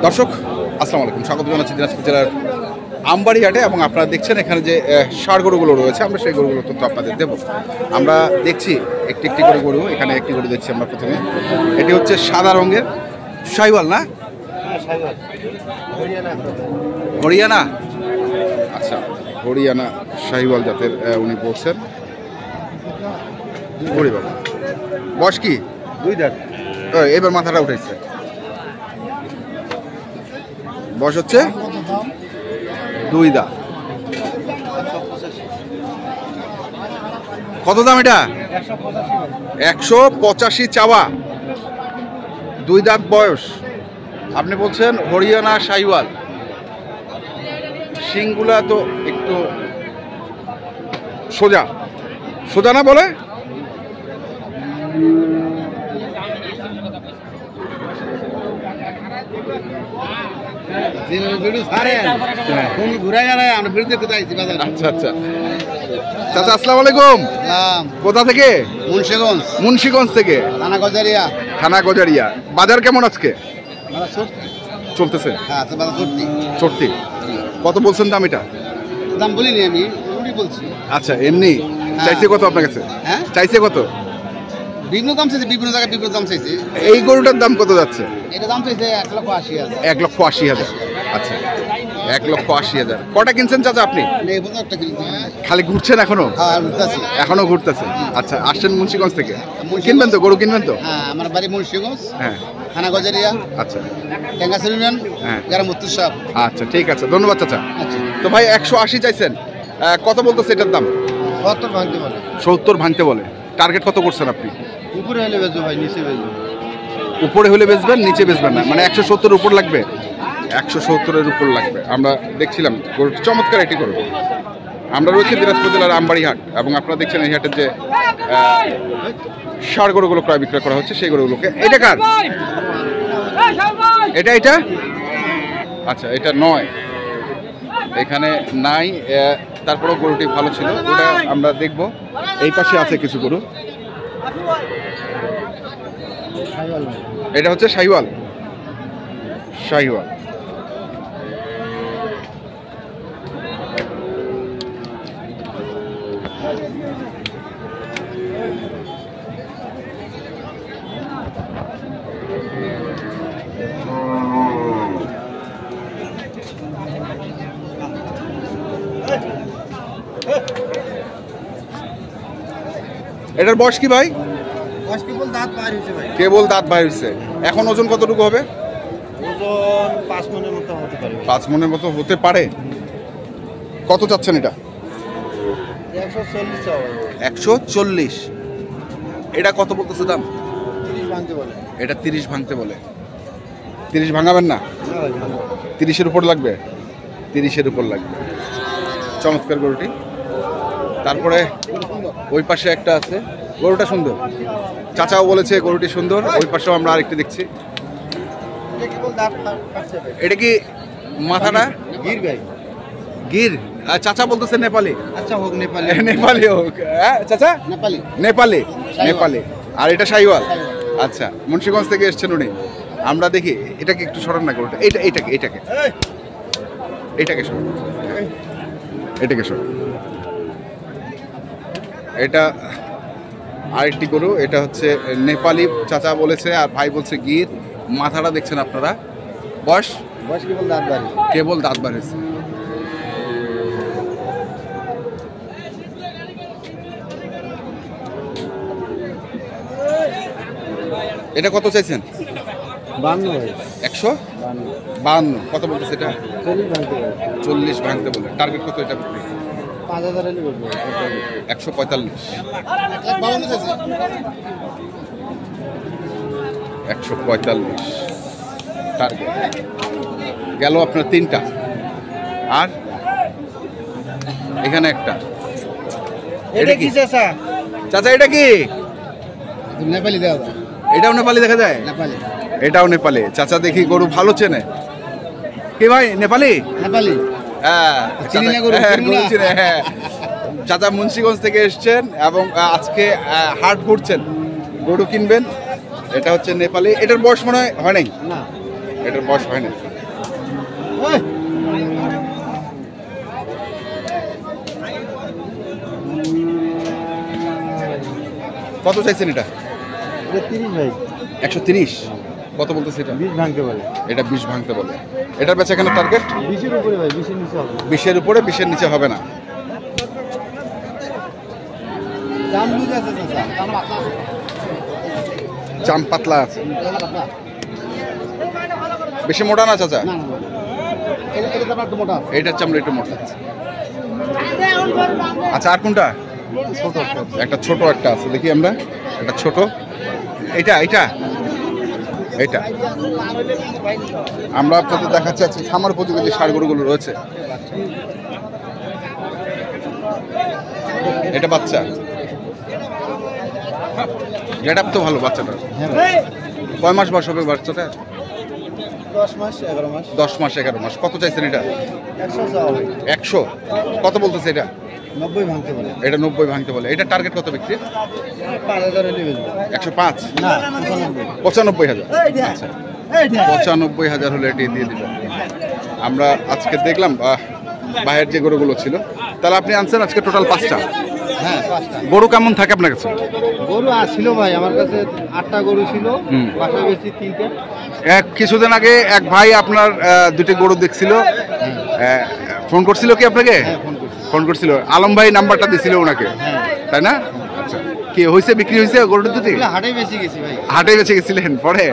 দর্শক আসসালামু আলাইকুম, স্বাগত জানাচ্ছি দিনাজপুর জেলার আমবাড়ি হাটে। এবং আপনারা দেখছেন এখানে যে ষাঁড় গরুগুলো রয়েছে, আমরা সেই গরুগুলো তথ্য আপনাদের দেবো। আমরা দেখছি একটি একটি করে গরু, এখানে একটি গরু দেখছি আমরা প্রথমে। এটি হচ্ছে সাদা রঙের শাহিওয়াল না, হরিয়ানা? আচ্ছা, হরিয়ানা শাহিওয়াল জাতের উনি বলছেন। গরি বাবা, বয়স কি? 2 দাঁত। এবার মাথাটা উঠেছে। বয়স হচ্ছে 2 দাঁত। কত দাম এটা? 185 চাওয়া, 2 দাঁত বয়স। আপনি বলছেন হরিয়ানা শাহিওয়াল, শিংগুলা তো একটু সোজা সোজা না বলে? আচ্ছা আচ্ছা চাচা, আসসালামু আলাইকুম। কোথা থেকে? মুন্সিগঞ্জ। মুন্সিগঞ্জ থেকে। থানা গজারিয়া। বাজার কেমন আজকে? চলতেছে চড়তি। কত বলছেন দাম? এটা দাম বলিনি আমি, বলছি। আচ্ছা, এমনি চাইছে কত আপনার কাছে? হ্যাঁ, চাইছে কত? বিভিন্ন দাম চাইছে, বিভিন্ন জায়গায় বিভিন্ন দাম চাইছে। এই গরুটার দাম কত যাচ্ছে? এটা দাম চাইছে 1,80,000। 1,80,000। আচ্ছা, 1,80,000। কটা কিনছেন চাচা আপনি? খালি ঘুরছেন এখনো? এখনো ঘুরতেছে। আচ্ছা, আসছেন মুন্সিগঞ্জ থেকে, কিনবেন তো গরু? কিনবেন তো? হ্যাঁ, আমার বাড়ি মুন্সিগঞ্জ। হ্যাঁ, থানা গজারিয়া। আচ্ছা, টেঙ্গাসের ইউনিয়ন। হ্যাঁ, গ্রাম উত্তর সাহেব। আচ্ছা, ঠিক আছে, ধন্যবাদ চাচা। আচ্ছা, তো ভাই 180 চাইছেন, কত বলতেছে এটার দাম? 70 ভাঙতে বলে। 70 ভাঙতে বলে। টার্গেট কত করছেন আপনি? উপরে হলে বেচবো ভাই, নিচে বেচবো। উপরে হলে বেচবেন, নিচে বেচবেন না? মানে 170 উপর লাগবে? 170-এর উপর লাগবে। আমরা দেখছিলাম গরু চমৎকার একটি গরু। আমরা রয়েছি দিনাজপুর জেলার আমবাড়ি হাট, এবং আপনারা দেখছেন এই হাটের যে ষাঁড় গরুগুলো ক্রয় বিক্রয় করা হচ্ছে সেই গরুগুলোকে। এটা কার? এটা এটা আচ্ছা, এটা নয়, এখানে নাই। তারপরেও গরুটি ভালো ছিল, ওটা আমরা দেখব। এই পাশে আছে কিছু গরু। এটা হচ্ছে শাহিওয়াল। শাহিওয়াল এটার বয়স কি ভাই? কেবল দাঁত বাইর হয়েছে। এখন ওজন কতটুকু হবে? ওজন 5 মনের মতো হতে পারে। 5 মনের মতো হতে পারে। কত চাচ্ছেন এটা? 140। এটা কত বলতেছে দাম? 30 ভাঙতে বলে। এটা 30 ভাঙতে বলে। 30 ভাঙাবেন না? 30-এর উপর লাগবে? 30-এর উপর লাগবে। চমৎকার গরুটি। তারপরে ওই পাশে একটা আছে, গরুটা সুন্দর। চাচাও বলেছে গরুটি সুন্দর। ওই পাশেও আমরা আরেকটি দেখছি। এটা কি মাথাটা? গির ভাই। গির? চাচা বলতেছে নেপালি। আচ্ছা, হোক নেপালি। নেপালি হোক। হ্যাঁ চাচা, নেপালি। নেপালি, নেপালি। আর এটা শাহিওয়াল। আচ্ছা, মুন্সিগঞ্জ থেকে এসছেন উনি। আমরা দেখি এটাকে একটু সরান না গরুটা। এটাকে সরান, এটাকে সরান। এটা আরেকটি গরু। এটা হচ্ছে নেপালি, চাচা বলেছে, আর ভাই বলছে গির। মাথাটা দেখছেন আপনারা। বয়স কেবল দাঁত বাড়ি। কেবল দাঁত বার হয়েছে। এটা কত চাইছেন? 152। কত বলতেছে এটা? 40 ভাঙতে বলে। টার্গেট কত এটা? 145। 145 টার্গেট। গেল আপনার 3টা, আর এখানে একটা। এটা কি চাচা? চাচা এটা কি? নেপালি দেওয়া। এটাও নেপালি দেখা যায়? নেপালি। এটাও নেপালি। চাচা দেখি গরু ভালো চেনে। কি ভাই, নেপালি? নেপালি। হ্যাঁ, চিনি না গরু? গরু চিনে। হ্যাঁ, চাচা মুন্সিগঞ্জ থেকে এসছেন এবং আজকে হাট ঘুরছেন, গরু কিনবেন। এটা হচ্ছে নেপালি। এটার বয়স মনে হয় নাই? না, এটার বয়স হয় না। কত চাইছেন এটা? 30 ভাই, 130। কত বলতেছে এটা? 20 ভাঙতে বলে। এটা 20 ভাঙতে বলে। এটার বেচা কেন টার্গেট? 20 এর উপরে ভাই, 20 এর নিচে হবে। 20-এর উপরে, 20-এর নিচে হবে না। জাম লুজ আছে চাচা, জাম পাতলা আছে। চাম পাতলা আছে, বেশি মোটা না চাচা? না না, এটা তো একটু মোটা। এইটার চামড়া একটু মোটা আছে। আচ্ছা, আর কোনটা? ছোট একটা ছোট একটা আছে, দেখি আমরা। একটা ছোট, এইটা এইটা এইটা আমরা আপনাদের দেখাচ্ছি আজকে খামার উপযোগী যে ষাঁড় গরুগুলো রয়েছে। এটা বাচ্চা, গেটআপ তো ভালো বাচ্চাটা। কয় মাস বয়স হবে বাচ্চাটা? 10 মাস 11 মাস। 10 মাস 11 মাস। কত চাইছেন এটা? 100 চাওয়া ভাই। 100। কত বলতেছে এটা? 90 ভাঙতে বলে। এটা 90 ভাঙতে বলে। এটা টার্গেট কত বিক্রি? 5000 এর বেচবো। 105 না, 95,000। আচ্ছা, 95,000 হলে এটি দিয়ে দিবেন। আমরা আজকে দেখলাম বাইরের যে গরুগুলো ছিল, তাহলে আপনি আনছেন আজকে টোটাল 5টা। হ্যাঁ 5টা। গরু কেমন থাকে আপনার কাছে? গরু ছিল ভাই, আমার কাছে 8টা গরু ছিল, বাসা বেশি 3টে। কিছুদিন আগে এক ভাই আপনার 2টি গরু দেখছিল, ফোন করছিল কি আপনাকে? হ্যাঁ, ফোন করছি। ফোন করছিল, আলম ভাই নাম্বারটা দিছিল ওনাকে, হ্যাঁ। তাই না? আচ্ছা, কি হয়েছে, বিক্রি হয়েছে গরুটা দুটি? এগুলো হাটে বেশি গেছি ভাই। হাটে বেঁচে গেছিলেন, পরে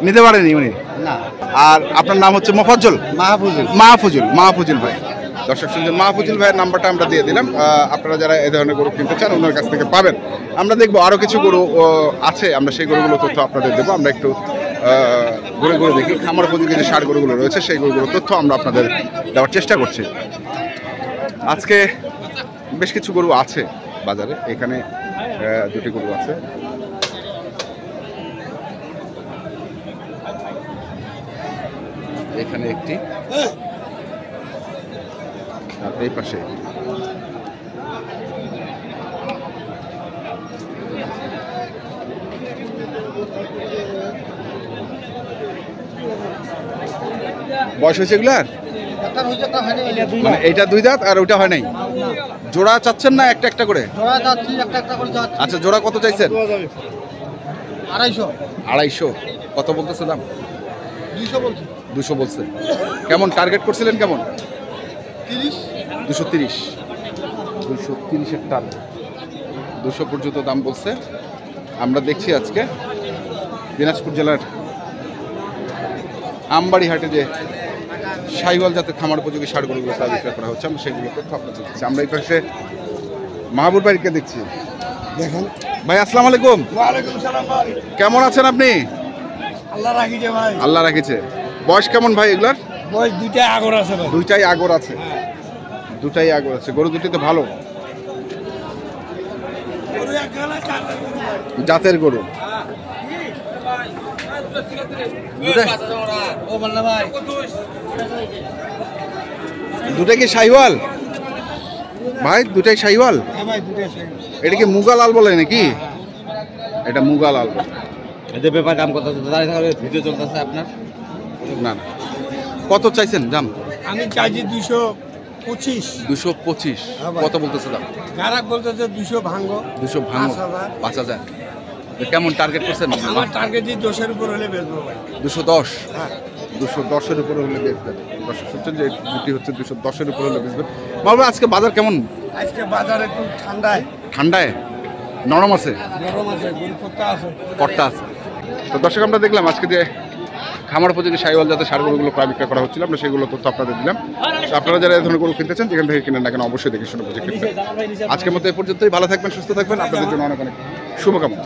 নিতে পারেনি উনি? না। আর আপনার নাম হচ্ছে মোফাজ্জল? মাহফুজুল। মাহফুজুল ভাই। দর্শক শুনছেন, মাহফুজুল ভাইয়ের নাম্বারটা আমরা দিয়ে দিলাম। আপনারা যারা এই ধরনের গরু কিনতে চান ওনার কাছ থেকে পাবেন। আমরা দেখবো আরও কিছু গরু আছে, আমরা সেই গরুগুলো তথ্য আপনাদের দেবো। আমরা একটু ঘুরে ঘুরে দেখি খামার উপযোগী যে ষাঁড় গরুগুলো রয়েছে সেই গরুগুলোর তথ্য আমরা আপনাদের দেওয়ার চেষ্টা করছি। আজকে বেশ কিছু গরু আছে বাজারে, এখানে 2টি গরু আছে। এখানে একটি, আর এই পাশে বয়স হয়েছে এগুলার? একটা হইছে, একটা হয়নি। মানে এইটা 2 দাঁত আর ওইটা হয় নাই? জোড়া চাচ্ছেন না একটা একটা করে? জোড়া যাচ্ছি, একটা একটা করে যাচ্ছি। আচ্ছা, জোড়া কত চাইছেন? 250। 250। কত বলতেছে দাম? 200 বলছি। 200 বলছে। কেমন টার্গেট করছিলেন কেমন? 30। 230। 230-এর টার্গেট, 200 পর্যন্ত দাম বলছে। আমরা দেখছি আজকে দিনাজপুর জেলার আমবাড়ি হাটে যে শাহিওয়াল জাতের খামার উপযোগী ষাঁড় গরুগুলো তা বিক্রয় করা হচ্ছে, আমরা সেগুলো তথ্য আপনাদের দিচ্ছি। আমরা এই পাশে মাহবুব ভাইকে দেখছি। দেখেন। ভাই আসসালামু আলাইকুম। ওয়ালাইকুম সালাম ভাই। কেমন আছেন আপনি? আল্লাহ রাখিছে ভাই। আল্লাহ রাখিছে। বয়স কেমন ভাই এগুলার? বয়স 2টা আগর আছে ভাই। 2টাই আগর আছে। 2টাই আগর আছে। গরু দুটি তো ভালো জাতের গরু। দুটাই কি শাহিওয়াল ভাই? 2টাই শাহিওয়াল? হ্যাঁ ভাই, 2টা আছে। এটা কি মুগা লাল বলে নাকি? এটা মুগা লাল বলে। এদের ব্যাপার দাম কত? দাঁড়িয়ে থাকবে, ভিডিও চলতেছে আপনার। না না, কত চাইছেন দাম? আমি চাইছি 225। 225। কত বলতেছে দাম? গ্রাহক বলতেছে 200 ভাঙো। 200 ভাঙো। 5,000। কেমন টার্গেট করছেন? আমার টার্গেট 10-এর উপর হলে বেচবো ভাই। 210। হ্যাঁ। 210-এর উপরে হলে বেচবেন। দর্শক শুনছেন যে দুটি হচ্ছে 210-এর উপরে হলে বেচবেন। বাবা আজকে বাজার কেমন? আজকে বাজার একটু ঠান্ডায়। ঠান্ডায় নরম আছে? গরম আছে, গরু কর্তা আছে। কর্তা আছে। তো দর্শক আমরা দেখলাম আজকে যে খামার উপযোগী শাহিওয়াল জাতের ষাঁড় গরুগুলো প্রায় বিক্রয় করা হচ্ছিল, আমরা সেগুলো তথ্য আপনাদের দিলাম। তো আপনারা যারা এই ধরনের গরু কিনতে চান যেখান থেকে কিনেন না কেন অবশ্যই দেখে শুনে বুঝে কিনবেন। আজকের মতো এই পর্যন্তই। ভালো থাকবেন, সুস্থ থাকবেন, আপনাদের জন্য অনেক অনেক শুভকামনা।